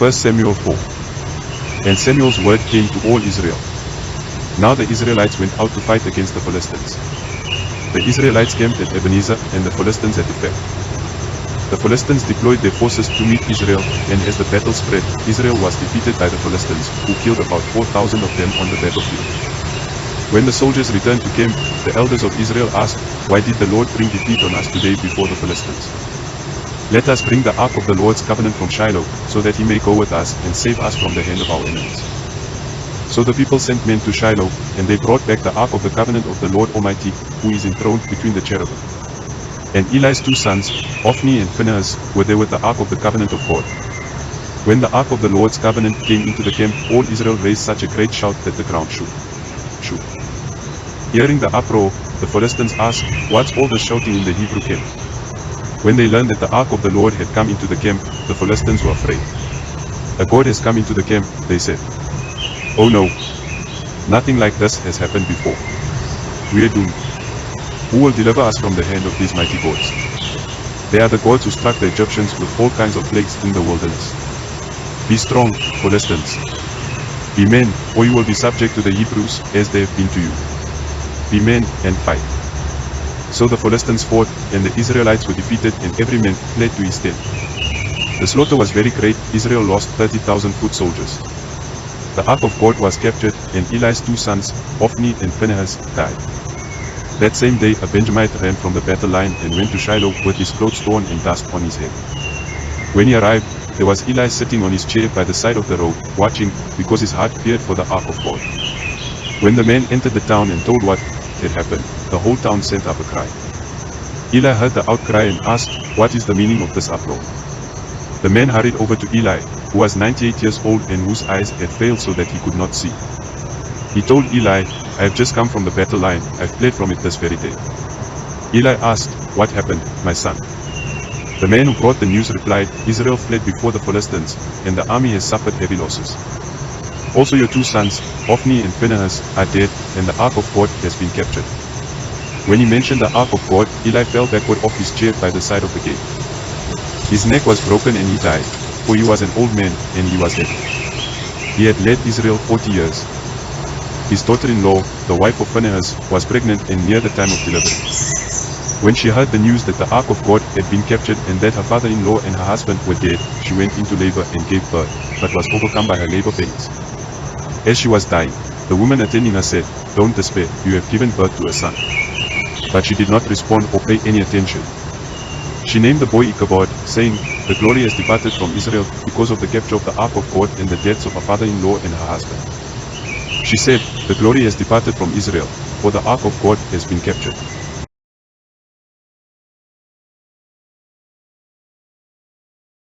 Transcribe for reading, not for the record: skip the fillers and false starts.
1 Samuel 4. And Samuel's word came to all Israel. Now the Israelites went out to fight against the Philistines. The Israelites camped at Ebenezer and the Philistines at Ephraim. The Philistines deployed their forces to meet Israel, and as the battle spread, Israel was defeated by the Philistines, who killed about 4,000 of them on the battlefield. When the soldiers returned to camp, the elders of Israel asked, "Why did the Lord bring defeat on us today before the Philistines? Let us bring the ark of the Lord's covenant from Shiloh, so that he may go with us and save us from the hand of our enemies." So the people sent men to Shiloh, and they brought back the ark of the covenant of the Lord Almighty, who is enthroned between the cherubim. And Eli's two sons, Hophni and Phinehas, were there with the ark of the covenant of God. When the ark of the Lord's covenant came into the camp, all Israel raised such a great shout that the ground shook. Hearing the uproar, the Philistines asked, "What's all the shouting in the Hebrew camp?" When they learned that the ark of the Lord had come into the camp, the Philistines were afraid. "A god has come into the camp," they said. "Oh no! Nothing like this has happened before. We are doomed. Who will deliver us from the hand of these mighty gods? They are the gods who struck the Egyptians with all kinds of plagues in the wilderness. Be strong, Philistines. Be men, or you will be subject to the Hebrews, as they have been to you. Be men, and fight." So the Philistines fought, and the Israelites were defeated, and every man fled to his tent. The slaughter was very great. Israel lost 30,000 foot soldiers. The ark of God was captured, and Eli's two sons, Hophni and Phinehas, died. That same day a Benjamite ran from the battle line and went to Shiloh with his clothes torn and dust on his head. When he arrived, there was Eli sitting on his chair by the side of the road, watching, because his heart feared for the ark of God. When the man entered the town and told what had happened, the whole town sent up a cry. Eli heard the outcry and asked, "What is the meaning of this uproar?" The man hurried over to Eli, who was 98 years old and whose eyes had failed so that he could not see. He told Eli, "I have just come from the battle line. I've fled from it this very day." Eli asked, "What happened, my son?" The man who brought the news replied, "Israel fled before the Philistines, and the army has suffered heavy losses. Also your two sons, Hophni and Phinehas, are dead, and the ark of God has been captured." When he mentioned the ark of God, Eli fell backward off his chair by the side of the gate. His neck was broken and he died, for he was an old man, and he was heavy. He had led Israel 40 years. His daughter-in-law, the wife of Phinehas, was pregnant and near the time of delivery. When she heard the news that the ark of God had been captured and that her father-in-law and her husband were dead, she went into labor and gave birth, but was overcome by her labor pains. As she was dying, the woman attending her said, "Don't despair, you have given birth to a son." But she did not respond or pay any attention. She named the boy Ichabod, saying, "The glory has departed from Israel because of the capture of the ark of God and the deaths of her father-in-law and her husband." She said, "The glory has departed from Israel, for the ark of God has been captured."